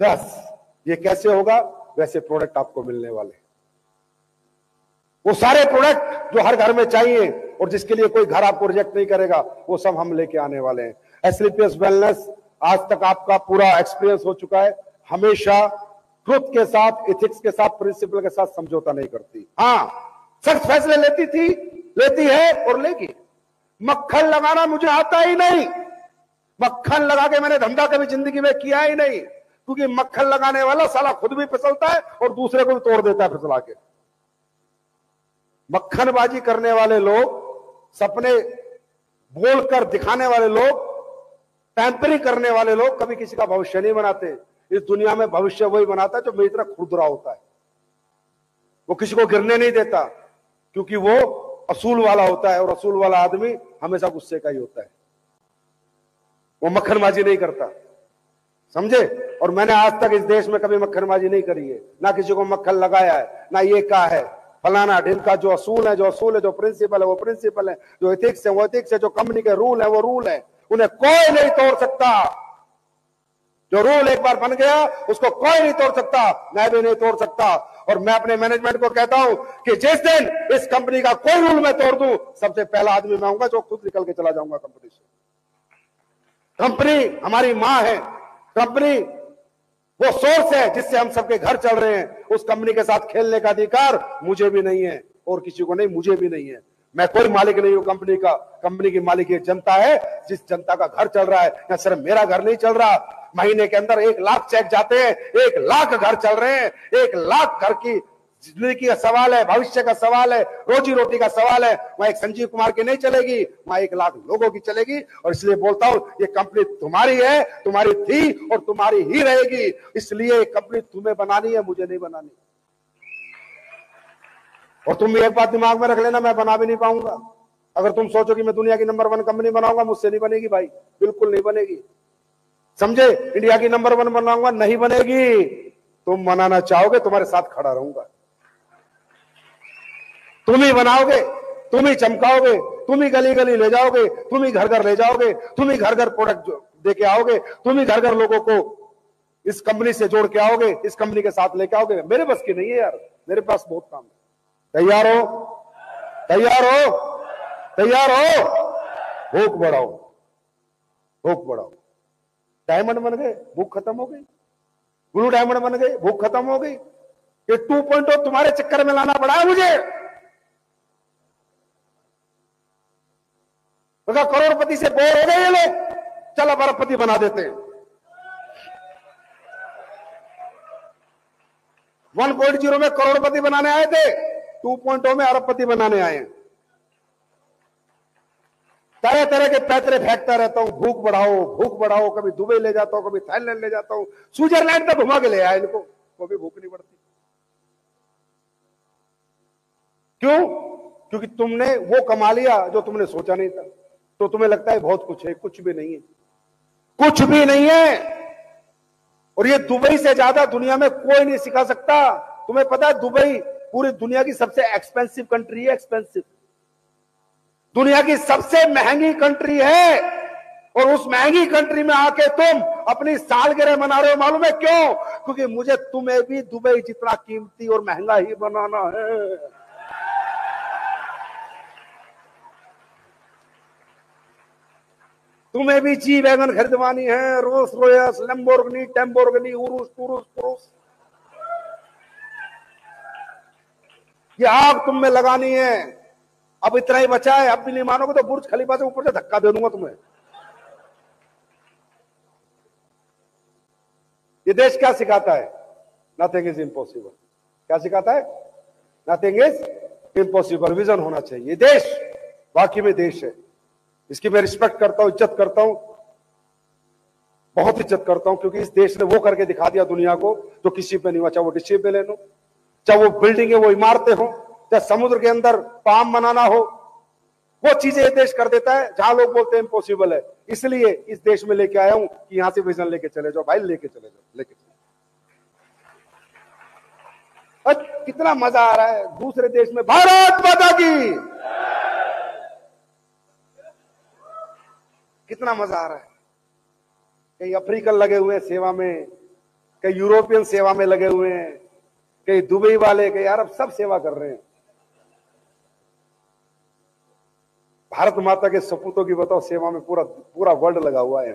बस ये कैसे होगा? वैसे प्रोडक्ट आपको मिलने वाले, वो सारे प्रोडक्ट जो हर घर में चाहिए और जिसके लिए कोई घर आपको रिजेक्ट नहीं करेगा, वो सब हम लेके आने वाले हैं। एसलीपीएस वेलनेस, आज तक आपका पूरा एक्सपीरियंस हो चुका है, हमेशा ट्रुथ के साथ, एथिक्स के साथ, प्रिंसिपल के साथ समझौता नहीं करती। हाँ, सख्त फैसले लेती थी, लेती है और लेगी। मक्खन लगाना मुझे आता ही नहीं, मक्खन लगा के मैंने धंधा कभी जिंदगी में किया ही नहीं, क्योंकि मक्खन लगाने वाला साला खुद भी फिसलता है और दूसरे को भी तोड़ देता है फिसला के। मक्खनबाजी करने वाले लोग, सपने बोलकर दिखाने वाले लोग, टैंपरिंग करने वाले लोग कभी किसी का भविष्य नहीं बनाते। इस दुनिया में भविष्य वही बनाता है जो मेरी तरह खुरदुरा होता है। वो किसी को गिरने नहीं देता, क्योंकि वो असूल वाला होता है, और असूल वाला आदमी हमेशा गुस्से का ही होता है। वो मक्खनबाजी नहीं करता, समझे? और मैंने आज तक इस देश में कभी मक्खनबाजी नहीं करी है, ना किसी को मक्खन लगाया है, ना ये कहा है फलाना ढिमका। जो असूल है, जो असूल है, जो प्रिंसिपल है वो प्रिंसिपल है, जो एथिक्स है वो एथिक्स है, जो कंपनी के रूल है वो रूल है, उन्हें कोई नहीं तोड़ सकता। जो रूल एक बार बन गया उसको कोई नहीं तोड़ सकता, मैं भी नहीं तोड़ सकता। और मैं अपने मैनेजमेंट को कहता हूं कि जिस दिन इस कंपनी का कोई रूल मैं तोड़ दूं, सबसे पहला आदमी मैं होऊंगा जो खुद निकल के चला जाऊंगा कंपनी से। कंपनी हमारी मां है, कंपनी वो सोर्स है जिससे हम सबके घर चल रहे हैं। उस कंपनी के साथ खेलने का अधिकार मुझे भी नहीं है और किसी को नहीं, मुझे भी नहीं है। मैं कोई मालिक नहीं हूं कंपनी का, कंपनी की मालिक ये जनता है, जिस जनता का घर चल रहा है। या सिर्फ मेरा घर नहीं चल रहा, महीने के अंदर 1 लाख चेक जाते हैं, 1 लाख घर चल रहे हैं, 1 लाख घर की जिंदगी का सवाल है, भविष्य का सवाल है, रोजी रोटी का सवाल है। वहां एक संजीव कुमार की नहीं चलेगी, वहां 1 लाख लोगों की चलेगी। और इसलिए बोलता हूं, ये कंपनी तुम्हारी है, तुम्हारी थी और तुम्हारी ही रहेगी। इसलिए कंपनी तुम्हें बनानी है, मुझे नहीं बनानी। और तुम भी एक बात दिमाग में रख लेना, मैं बना भी नहीं पाऊंगा। अगर तुम सोचो कि मैं दुनिया की नंबर 1 कंपनी बनाऊंगा, मुझसे नहीं बनेगी भाई, बिल्कुल नहीं बनेगी, समझे? इंडिया की नंबर 1 बनाऊंगा, नहीं बनेगी। तुम बनाना चाहोगे, तुम्हारे साथ खड़ा रहूंगा, तुम ही बनाओगे, तुम ही चमकाओगे, तुम ही गली गली ले जाओगे, तुम ही घर घर ले जाओगे, तुम ही घर घर प्रोडक्ट दे के आओगे, तुम ही घर घर लोगों को इस कंपनी से जोड़ के आओगे, इस कंपनी के साथ लेके आओगे। मेरे बस की नहीं है यार, मेरे पास बहुत काम है। तैयार हो? तैयार हो? तैयार हो? भूख बढ़ाओ, भूख बढ़ाओ। डायमंड बन गए, भूख खत्म हो गई। ब्लू डायमंड बन गए, भूख खत्म हो गई। ये 2.0 तुम्हारे चक्कर में लाना पड़ा है मुझे। तो करोड़पति से बोर हो गए ये लोग, चलो अरबपति बना देते हैं। 1.0 में करोड़पति बनाने आए थे, 2.0 में अरबपति बनाने आए हैं। तरह तरह के पैतरे फेंकता रहता हूं, भूख बढ़ाओ, भूख बढ़ाओ। कभी दुबई ले जाता हूं, कभी थाईलैंड ले जाता हूं, स्विट्जरलैंड तक घुमा के ले आया इनको, वो भी भूख नहीं बढ़ती। क्यों? क्योंकि तुमने वो कमा लिया जो तुमने सोचा नहीं था। तो तुम्हें लगता है बहुत कुछ है, कुछ भी नहीं है, कुछ भी नहीं है। और ये दुबई से ज्यादा दुनिया में कोई नहीं सिखा सकता। तुम्हें पता है दुबई पूरी दुनिया की सबसे एक्सपेंसिव कंट्री है, एक्सपेंसिव, दुनिया की सबसे महंगी कंट्री है। और उस महंगी कंट्री में आके तुम अपनी सालगिरह मना रहे हो, मालूम है क्यों? क्योंकि मुझे तुम्हें भी दुबई जितना कीमती और महंगा ही बनाना है। तुम्हें भी जी वैगन खरीदवानी है, रोल्स रॉयस, लैम्बोर्गिनी, टेम्बोर्गिनी, उरुस पुरुस पुरुस, ये आग तुम में लगानी है। अब इतना ही बचा है, अब भी नहीं मानोगे तो बुर्ज खलीफा से ऊपर से धक्का दे दूंगा तुम्हें। ये देश क्या सिखाता है? Nothing is impossible. क्या सिखाता है? Nothing is impossible. विजन होना चाहिए। ये देश वाकई में देश है, इसकी मैं रिस्पेक्ट करता हूं, इज्जत करता हूं, बहुत इज्जत करता हूं, क्योंकि इस देश ने वो करके दिखा दिया दुनिया को जो किसी पे नहीं हुआ। चाहे वो डिसिप्लिन हो, चाहे वो बिल्डिंग है, वो इमारतें हो, चाहे समुद्र के अंदर पाम बनाना हो, वो चीजें ये देश कर देता है जहां लोग बोलते हैं इम्पॉसिबल है। इसलिए इस देश में लेके आया हूं कि यहां से विजन लेके चले जाओ भाई, लेके चले जाओ, लेके चले। कितना मजा आ रहा है दूसरे देश में। भारत माता की, कितना मजा आ रहा है। कहीं अफ्रीकन लगे हुए सेवा में, कई यूरोपियन सेवा में लगे हुए हैं, कई दुबई वाले, कई अरब, सब सेवा कर रहे हैं। भारत माता के सपूतों की बताओ सेवा में पूरा पूरा वर्ल्ड लगा हुआ है।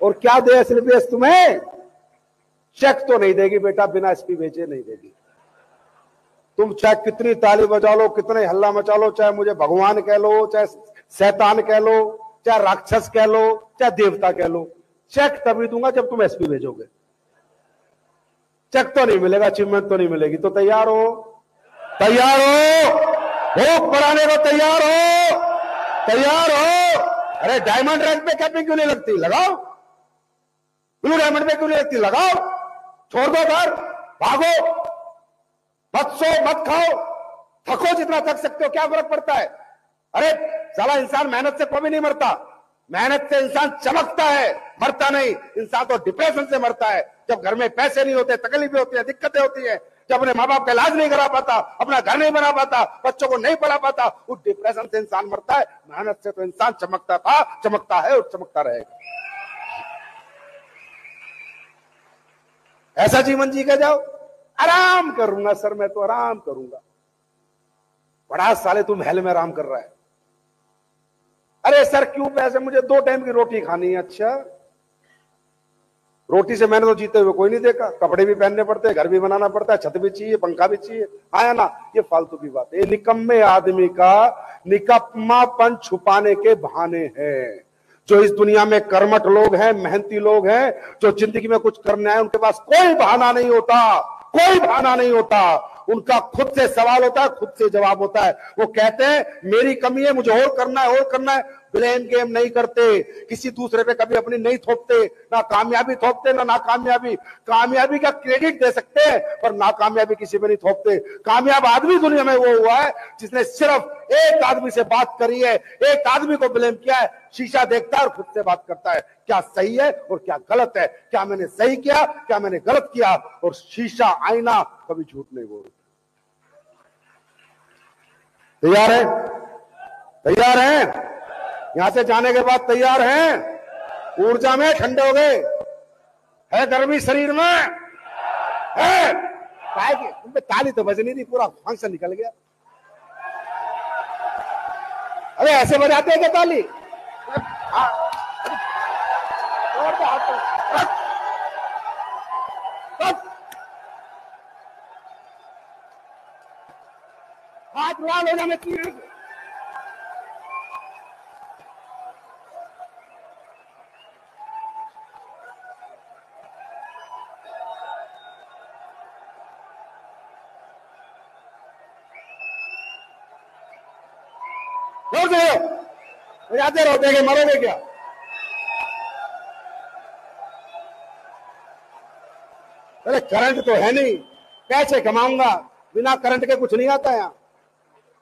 और क्या दे एसपीबीएस तुम्हें? चेक तो नहीं देगी बेटा, बिना एसपी भेजे नहीं देगी। तुम चाहे कितनी ताली बजा लो, कितने हल्ला मचा लो, चाहे मुझे भगवान कह लो, चाहे शैतान कह लो, चाहे राक्षस कह लो, चाहे देवता कह लो, चेक तभी दूंगा जब तुम एसपी भेजोगे। चेक तो नहीं मिलेगा, अचीवमेंट तो नहीं मिलेगी। तो तैयार हो? तैयार हो? भूख बढ़ाने को तैयार हो? तैयार हो? अरे डायमंड रैंक पे कैपिंग क्यों नहीं लगती? लगाओ। ब्लू डायमंड पे क्यों नहीं लगती? लगाओ। छोड़ दो घर, भागो, मत सो, मत खाओ, थको जितना थक सकते हो, क्या फर्क पड़ता है? अरे साला इंसान मेहनत से कभी नहीं मरता, मेहनत से इंसान चमकता है, मरता नहीं। इंसान तो डिप्रेशन से मरता है, जब घर में पैसे नहीं होते, तकलीफें होती है, दिक्कतें होती है, जब अपने माँ बाप का इलाज नहीं करा पाता, अपना घर नहीं बना पाता, बच्चों को नहीं पढ़ा पाता, उस डिप्रेशन से इंसान मरता है। मेहनत से तो इंसान चमकता था, चमकता है और चमकता रहेगा। ऐसा जीवन जी के जाओ। आराम करूंगा सर, मैं तो आराम करूंगा। बड़ा साले तुम हेल में आराम कर रहा है। अरे सर क्यों पैसे? मुझे 2 टाइम की रोटी खानी है। अच्छा, रोटी से मैंने तो जीते हुए कोई नहीं देखा। कपड़े भी पहनने पड़ते हैं, घर भी बनाना पड़ता है, छत भी चाहिए, पंखा भी चाहिए, आया ना? ये फालतू की बात है। निकम्मे आदमी का निकम्मापन छुपाने के बहाने हैं। जो इस दुनिया में कर्मठ लोग हैं, मेहनती लोग हैं, जो जिंदगी में कुछ करना है, उनके पास कोई बहाना नहीं होता, कोई बहाना नहीं होता। उनका खुद से सवाल होता है, खुद से जवाब होता है। वो कहते हैं मेरी कमी है, मुझे और करना है, और करना है। ब्लेम गेम नहीं करते, किसी दूसरे पे कभी अपनी नहीं थोपते, ना कामयाबी थोपते ना नाकामयाबी। कामयाबी का क्रेडिट दे सकते हैं पर नाकामयाबी किसी पे नहीं थोपते। कामयाब आदमी दुनिया में वो हुआ है जिसने सिर्फ एक आदमी से बात करी है, एक आदमी को ब्लेम किया है, शीशा देखता है और खुद से बात करता है, क्या सही है और क्या गलत है, क्या मैंने सही किया, क्या मैंने गलत किया। और शीशा, आईना कभी झूठ नहीं बोलता। तैयार है? तैयार हैं? यहां से जाने के बाद तैयार हैं? ऊर्जा में ठंडे हो गए? है गर्मी शरीर में? है? तुम पे ताली तो बजनी थी, पूरा फंक्शन निकल गया। अरे ऐसे बजाते हैं क्या ताली? हाथ लाल हो जाने चाहिए। बजाते रहो, देखे मरोगे क्या? अरे करंट तो है नहीं, कैसे कमाऊंगा? बिना करंट के कुछ नहीं आता यहाँ।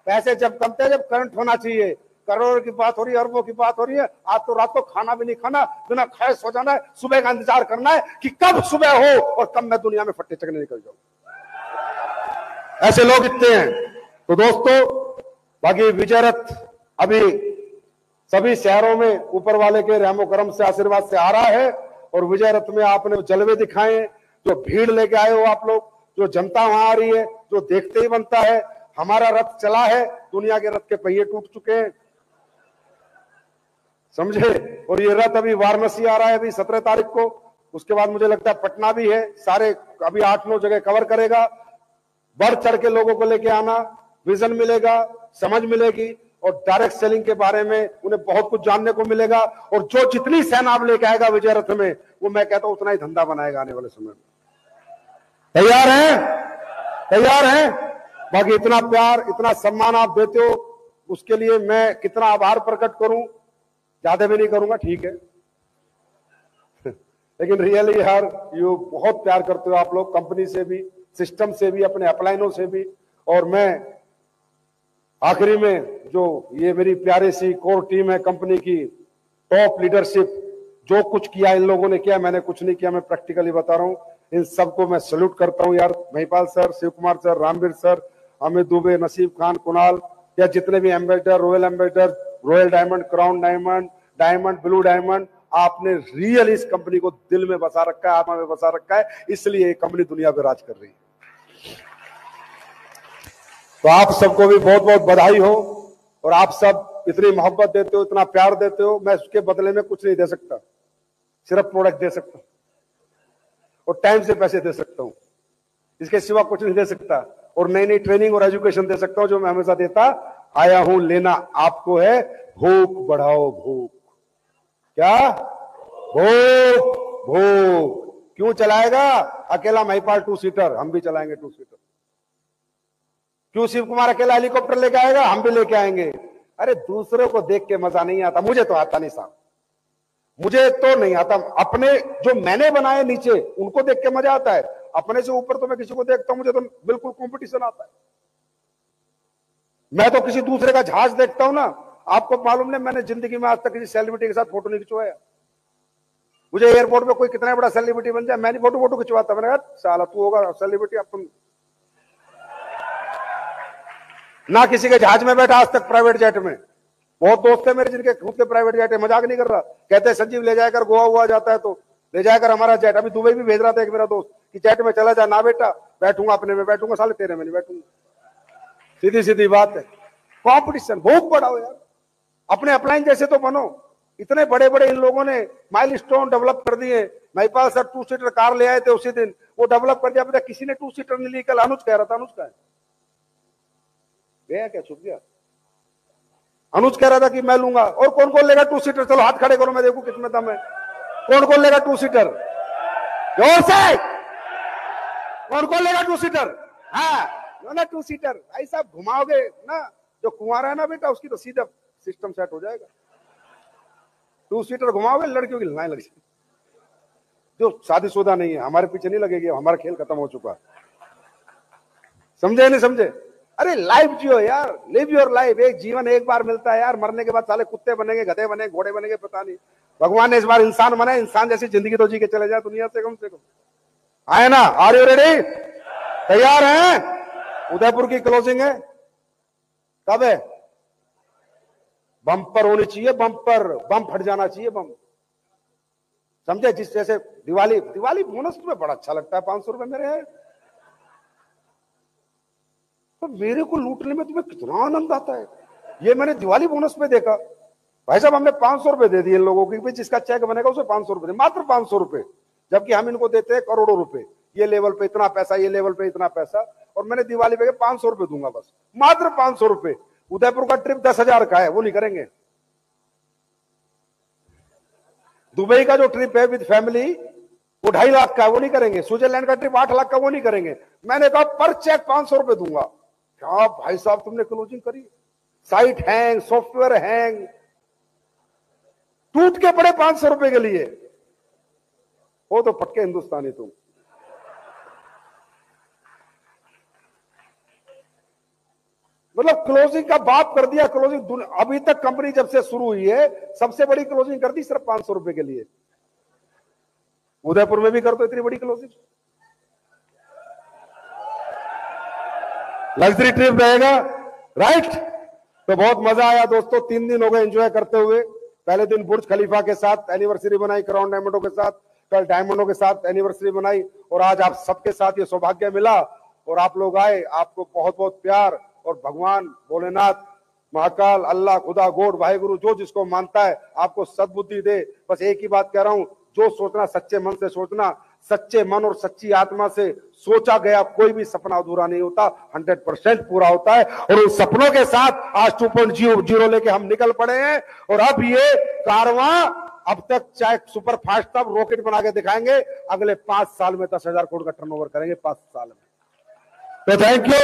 पैसे जब कमते हैं जब करंट होना चाहिए। करोड़ों की बात हो रही है, अरबों की बात हो रही है। आज तो रात को खाना भी नहीं खाना, बिना खाए सो जाना है। सुबह का इंतजार करना है कि कब सुबह हो और कब मैं दुनिया में फट्टे चकने निकल जाऊं। ऐसे लोग इतने हैं। तो दोस्तों, बाकी विजय रथ अभी सभी शहरों में ऊपर वाले के रहमो करम से, आशीर्वाद से आ रहा है। और विजय रथ में आपने जलवे दिखाए, जो भीड़ लेके आए हो आप लोग, जो जनता वहां आ रही है, जो देखते ही बनता है। हमारा रथ चला है, दुनिया के रथ के पहिए टूट चुके हैं, समझे। और ये रथ अभी वाराणसी आ रहा है, अभी 17 तारीख को। उसके बाद मुझे लगता है पटना भी है। सारे अभी 8-9 जगह कवर करेगा। बढ़ चढ़ के लोगों को लेके आना, विजन मिलेगा, समझ मिलेगी और डायरेक्ट सेलिंग के बारे में उन्हें बहुत कुछ जानने को मिलेगा। और जो जितनी सेना आप लेके आएगा विजय रथ में, वो मैं कहता हूं उतना ही धंधा बनाएगा आने वाले समय में। तैयार हैं? तैयार हैं? बाकी इतना प्यार, इतना सम्मान आप देते हो, उसके लिए मैं कितना आभार प्रकट करूं, ज्यादा भी नहीं करूंगा, ठीक है। लेकिन रियली यार, यू बहुत प्यार करते हो आप लोग, कंपनी से भी, सिस्टम से भी, अपने अपलाइनों से भी। और मैं आखिरी में, जो ये मेरी प्यारी सी कोर टीम है कंपनी की, टॉप लीडरशिप, जो कुछ किया इन लोगों ने किया, मैंने कुछ नहीं किया, मैं प्रैक्टिकली बता रहा हूं। इन सबको मैं सैल्यूट करता हूं यार। Mahipal sir, Shiv Kumar sir, Ramveer sir, Amit Dubey, Naseeb Khan, Kunal, या जितने भी ambassador, royal diamond, crown diamond, diamond, blue diamond, आपने रियल इस कंपनी को दिल में बसा रखा है, आत्मा में बसा रखा है, इसलिए ये कंपनी दुनिया पे राज कर रही है। तो आप सबको भी बहुत बहुत बधाई हो। और आप सब इतनी मोहब्बत देते हो, इतना प्यार देते हो, मैं उसके बदले में कुछ नहीं दे सकता, सिर्फ प्रोडक्ट दे सकता हूं और टाइम से पैसे दे सकता हूं, इसके सिवा कुछ नहीं दे सकता। और नई नई ट्रेनिंग और एजुकेशन दे सकता हूं, जो मैं हमेशा देता आया हूं। लेना आपको है, भूख बढ़ाओ, भूख। क्या? भूख। भूख क्यों चलाएगा अकेला महिपाल 2 सीटर? हम भी चलाएंगे 2 सीटर। क्यों शिव कुमार अकेला हेलीकॉप्टर लेके आएगा? हम भी लेके आएंगे। अरे दूसरों को देख के मजा नहीं आता, मुझे तो आता नहीं साहब, मुझे तो नहीं आता। अपने जो मैंने बनाए नीचे उनको देख के मजा आता है, अपने से ऊपर तो मैं किसी को देखता हूं, मुझे तो बिल्कुल कंपटीशन आता है। मैं तो किसी दूसरे का जहाज देखता हूं ना, आपको मालूम नहीं, मैंने जिंदगी में आज तक किसी सेलिब्रिटी के साथ फोटो नहीं खिंचवाया। मुझे एयरपोर्ट पे कोई कितना बड़ा सेलिब्रिटी बन जाए, मैं नहीं फोटो खिंचवाता। मैंने कहा साला तू होगा सेलिब्रिटी, अपन ना किसी के जहाज में बैठा आज तक, प्राइवेट जेट में। बहुत दोस्त है मेरे जिनके खुद के प्राइवेट जेट है, मजाक नहीं कर रहा। कहते हैं संजीव ले जाकर गोवा हुआ जाता है तो ले जाकर हमारा जेट। अभी दुबई भी भेज रहा था एक मेरा दोस्त कि जेट में चला जा। ना बेटा, बैठूंगा अपने में बैठूंगा, साले तेरे में नहीं बैठूंगा। सीधी सीधी बात है। कॉम्पिटिशन बहुत बड़ा हो यार, अपने अपलाइन जैसे तो बनो। इतने बड़े बड़े इन लोगों ने माइलस्टोन डेवलप कर दिए। महिपाल सर 2 सीटर कार ले आए थे उसी दिन, वो डेवलप कर दिया। पता किसी ने 2 सीटर नहीं ली, कल अनुज कह रहा था। अनुज का है गया क्या? छुप गया। अनुज कह रहा था कि मैं लूंगा। और कौन कौन लेगा 2 सीटर? चलो हाथ खड़े करो, मैं देखूं किसमें दम है। कौन कौन लेगा 2 सीटर? जोर से कौन कौन लेगा 2 सीटर? हाँ ना, 2 सीटर भाई साहब घुमाओगे ना, जो कुंवारा है ना बेटा, उसकी तो सीधा सिस्टम सेट हो जाएगा। 2 सीटर घुमाओगे, लड़कियों की लाइन लग जाएगी। जो शादीशुदा नहीं है हमारे पीछे नहीं लगेगी, हमारा खेल खत्म हो चुका। समझे नहीं समझे? अरे लाइफ जियो यार, लिव योर लाइफ। एक जीवन एक बार मिलता है यार, मरने के बाद साले कुत्ते बनेंगे, गधे बनेंगे, घोड़े बनेंगे, पता नहीं। भगवान ने इस बार इंसान बनाए, इंसान जैसी जिंदगी तो जी के चले जाए दुनिया से कम से कम। आए ना? Are you ready? तैयार हैं? उदयपुर की क्लोजिंग है, कब है? बम्पर होनी चाहिए, बम्पर, बम फट जाना चाहिए, बम। समझे? जिस जैसे दिवाली बोनस तुम्हें बड़ा अच्छा लगता है, 500 रुपए मेरे है, तो मेरे को लूटने में तुम्हें कितना आनंद आता है। ये मैंने दिवाली बोनस पे देखा। भाई साहब हमने 500 रुपए दे दिए इन लोगों को, जिसका चेक बनेगा उसे 500 रुपए दे, मात्र 500 रुपए, जबकि हम इनको देते हैं करोड़ों रुपए। ये लेवल पे इतना पैसा, ये लेवल पे इतना पैसा, और मैंने दिवाली पे 500 रुपए दूंगा बस, मात्र 500 रुपए। उदयपुर का ट्रिप 10,000 का है, वो नहीं करेंगे। दुबई का जो ट्रिप है विद फैमिली वो 2.5 लाख का है, वो नहीं करेंगे। स्विट्जरलैंड का ट्रिप 8 लाख का, वो नहीं करेंगे। मैंने कहा पर चेक 500 रुपए दूंगा। क्या भाई साहब तुमने क्लोजिंग करी? साइट हैंग, सॉफ्टवेयर हैंग, टूट के पड़े 500 रुपए के लिए। वो तो पक्के हिंदुस्तानी तुम। मतलब क्लोजिंग का बात कर दिया। क्लोजिंग अभी तक कंपनी जब से शुरू हुई है सबसे बड़ी क्लोजिंग कर दी सिर्फ 500 रुपए के लिए। उदयपुर में भी कर दो इतनी बड़ी क्लोजिंग। लग्जरी ट्रिप रहेगा, राइट? तो बहुत मजा आया दोस्तों, 3 दिन हो गए एंजॉय करते हुए। पहले दिन बुर्ज खलीफा के साथ एनिवर्सरी बनाई, क्राउन डायमंडों के साथ, कल डायमंडों के साथ एनिवर्सरी बनाई, और आज आप सबके साथ ये सौभाग्य मिला और आप लोग आए। आपको बहुत बहुत प्यार, और भगवान भोलेनाथ, महाकाल, अल्लाह, खुदा, गॉड, वाहेगुरु, जो जिसको मानता है आपको सद्बुद्धि दे। बस एक ही बात कह रहा हूं, जो सोचना सच्चे मन से सोचना, सच्चे मन और सच्ची आत्मा से सोचा गया कोई भी सपना अधूरा नहीं होता, 100% पूरा होता है। और उन सपनों के साथ आज 2.0 लेके हम निकल पड़े हैं। और अब ये कारवां, अब तक चाहे सुपर फास्ट था, रॉकेट बना के दिखाएंगे। अगले 5 साल में 10,000 करोड़ का टर्नओवर करेंगे, 5 साल में। तो थैंक यू।